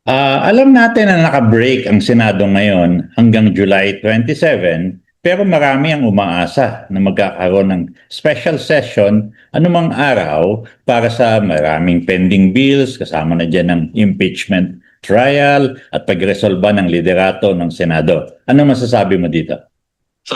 Alam natin na naka-break ang Senado ngayon hanggang July 27, pero marami ang umaasa na magkakaroon ng special session anumang araw para sa maraming pending bills, kasama na dyan ng impeachment trial at pagresolba ng liderato ng Senado. Ano masasabi mo dito? So,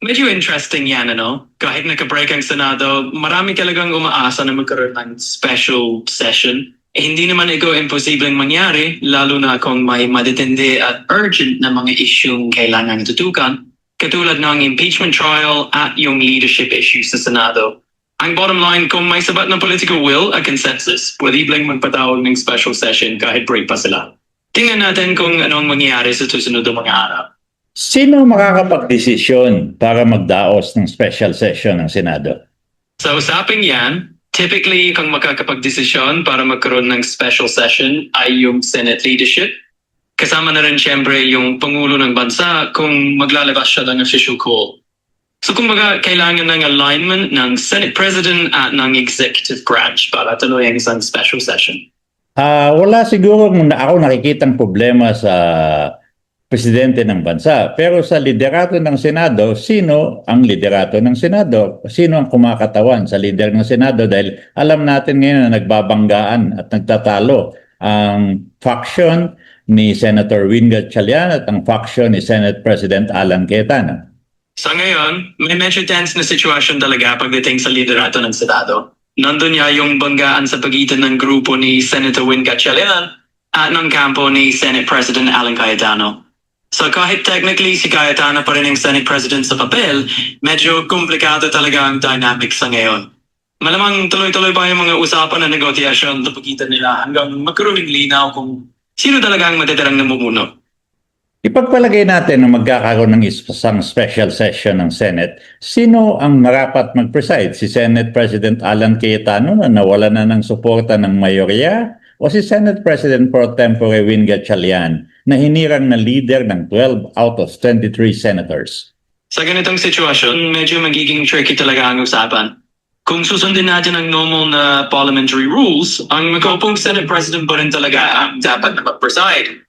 medyo interesting yan, ano? Kahit naka-break ang Senado, marami talagang umaasa na magkaroon ng special session. Hindi naman ito imposibleng mangyari, lalo na kung may maditindi at urgent na mga isyung kailangan tutukan, katulad ng impeachment trial at yung leadership issues sa Senado. Ang bottom line, kung may sabat na political will at consensus, pwede blang magpatawag ng special session kahit break pa sila. Tingnan natin kung anong mangyayari sa susunod na mga araw. Sino makakapagdesisyon para magdaos ng special session ng Senado? Sa usaping yan, typically kung makakapagdesisyon para magkaroon ng special session ay yung Senate leadership. Kasama na rin siyempre yung Pangulo ng Bansa kung maglalabas siya ng official call. So kumbaga, kailangan ng alignment ng Senate President at ng executive branch para tuloy ang isang special session. Wala siguro ako nakikitang problema sa presidente ng bansa. Pero sa liderato ng Senado, sino ang liderato ng Senado? Sino ang kumakatawan sa lider ng Senado? Dahil alam natin ngayon na nagbabanggaan at nagtatalo ang faction ni Senator Win Gatchalian at ang faction ni Senate President Alan Cayetano. Sa ngayon, may medyo tense na sitwasyon talaga pagdating sa liderato ng Senado. Nandun niya yung banggaan sa pagitan ng grupo ni Senator Win Gatchalian at ng kampo ni Senate President Alan Cayetano. So kahit technically si Cayetano pa rin ang Senate President sa papel, medyo komplikado talaga ang dynamics sa ngayon. Malamang tuloy-tuloy pa yung mga usapan na negosyasyon sa pagitan nila hanggang magkaroon ng linaw kung sino talaga ang matitirang namumuno. Ipagpalagay natin na magkakaroon ng isang special session ng Senate. Sino ang marapat mag-preside? Si Senate President Alan Cayetano na nawala na ng suporta ng mayorya? O si Senate President pro tempore Win Gatchalian na hinirang na leader ng 12 out of 23 senators? Sa ganitong sitwasyon, medyo magiging tricky talaga ang usapan. Kung susundin natin ang normal na parliamentary rules, ang makaupong Senate President pa rin talaga ang dapat na mag-preside.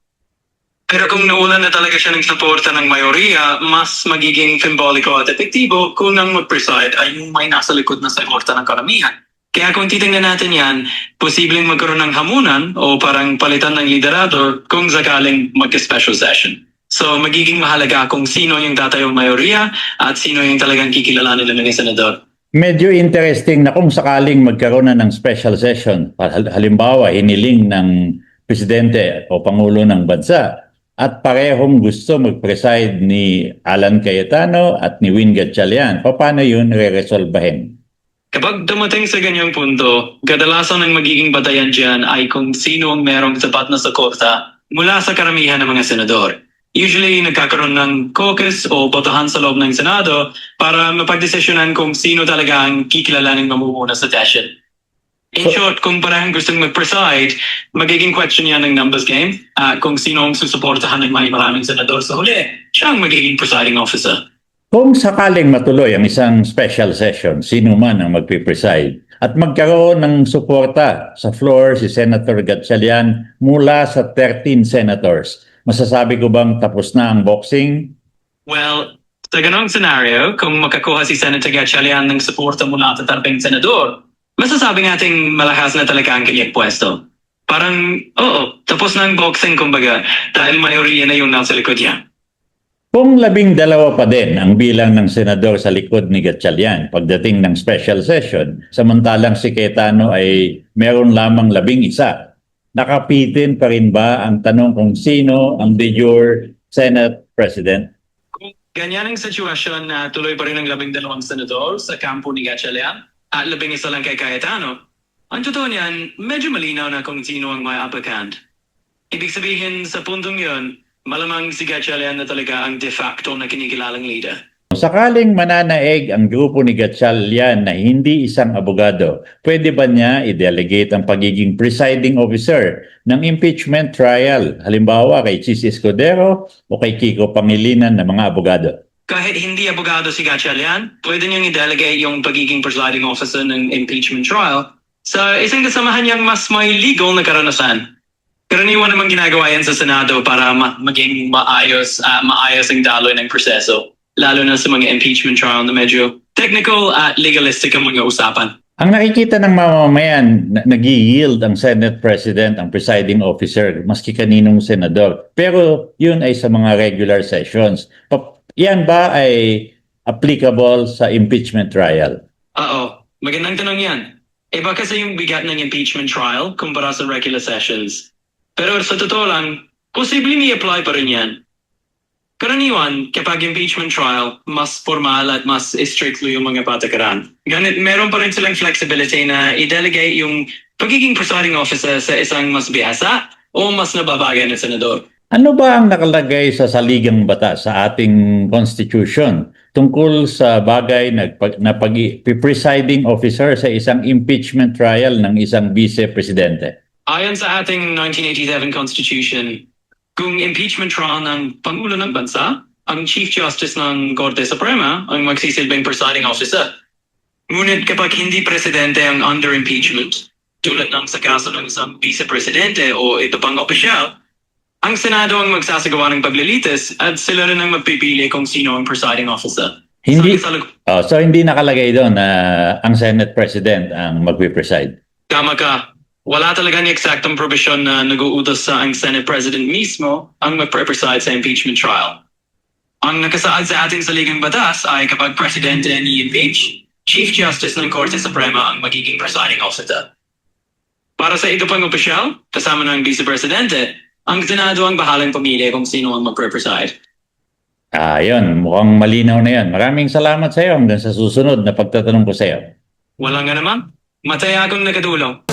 Pero kung naulan na talaga siya ng suporta ng mayorya, mas magiging symboliko at epektibo kung ang mag-preside ay yung may nasa likod na suporta ng karamihan. Kaya kung titingnan natin yan, posibleng magkaroon ng hamunan o parang palitan ng liderato kung sakaling magka-special session. So magiging mahalaga kung sino yung tatayong mayorya at sino yung talagang kikilalanin ng mga senador. Medyo interesting na kung sakaling magkaroon na ng special session, halimbawa hiniling ng presidente o pangulo ng bansa, at parehong gusto mag-preside ni Alan Cayetano at ni Win Gatchalian, paano yun re-resolbahin? Kapag dumating sa ganyang punto, kadalasan ang magiging batayan dyan ay kung sino ang merong sapat na suporta mula sa karamihan ng mga senador. Usually, nagkakaroon ng caucus o botohan sa loob ng Senado para mapagdesisyonan kung sino talaga ang kikilalaning mamumuna sa session. In short, kung parang gustong mag-preside, magiging question yan ng numbers game. Kung sino ang susuportahan ng maraming senador sa huli, siya ang magiging presiding officer. Kung sakaling matuloy ang isang special session, sino man ang magpipreside at magkaroon ng suporta sa floor si Senator Gatchalian mula sa 13 senators, masasabi ko bang tapos na ang boxing? Well, sa ganong scenario, kung makakuha si Senator Gatchalian ng suporta mula sa 13 senador, masasabi nating malakas na talaga ang kanyang pwesto. Parang, oo, tapos na ang boxing kumbaga dahil mayorya na yung nasa likod niya. Kung 12 pa din ang bilang ng senador sa likod ni Gatchalian pagdating ng special session, samantalang si Cayetano ay meron lamang 11, nakapitin pa rin ba ang tanong kung sino ang de jure Senate President? Kung ganyan ang sitwasyon na tuloy pa rin ang 12 senador sa kampo ni Gatchalian at 11 lang kay Cayetano, ang totoo niyan, medyo malinaw na kung sino ang may applicant. Ibig sabihin sa puntong yun, malamang si Gatchalian na talaga ang de facto na kinikilalang leader. Sakaling mananaig ang grupo ni Gatchalian na hindi isang abogado, pwede ba niya i-delegate ang pagiging presiding officer ng impeachment trial, halimbawa kay Chis Escudero o kay Kiko Pangilinan na mga abogado? Kahit hindi abogado si Gatchalian, pwede niyang i-delegate yung pagiging presiding officer ng impeachment trial sa isang kasamahan niyang mas may legal na karanasan. Karaniwan naman ginagawa yan sa Senado para maging maayos ang daloy ng proseso. Lalo na sa mga impeachment trial na medyo technical at legalistic ang mga usapan. Ang nakikita ng mamamayan, nag-yield ang Senate President, ang presiding officer, maski kaninong senador. Pero yun ay sa mga regular sessions. Yan ba ay applicable sa impeachment trial? Oo, magandang tanong yan. Iba kasi yung bigat ng impeachment trial kumpara sa regular sessions. Pero sa totoo lang, posibleng i-apply pa rin yan. Karaniwan, kapag impeachment trial, mas formal at mas strictly yung mga patakaran. Ganit, meron pa rin silang flexibility na i-delegate yung pagiging presiding officer sa isang mas bihasa o mas nababagay na senador. Ano ba ang nakalagay sa saligang batas sa ating Constitution tungkol sa bagay na presiding officer sa isang impeachment trial ng isang vice-presidente? Ayon sa ating 1987 Constitution, kung impeachment trial ng Pangulo ng Bansa, ang Chief Justice ng Korte Suprema ang magsisilbing presiding officer. Ngunit kapag hindi presidente ang under impeachment, tulad ng sa kaso ng isang vice-presidente o ito pang opisyal, ang Senado ang magsasagawa ng paglilitis at sila rin ang magpipili kung sino ang presiding officer. Hindi, Sa so hindi nakalagay doon na ang Senate President ang magpipreside. Tama ka. Wala talagang eksaktong probisyon na nag-uutos sa ang Senate President mismo ang mag-preside sa impeachment trial. Ang nakasaad sa ating saligang batas ay kapag presidente ni-impeach, Chief Justice ng Korte Suprema ang magiging presiding officer. Para sa ito pang opisyal, kasama ng vice-presidente, ang Senado ang bahalang pumili kung sino ang mag-preside. Yun, mukhang malinaw na yan. Maraming salamat sa iyo hanggang sa susunod na pagtatanong ko sa iyo. Wala nga naman. Mataya akong nakatulong.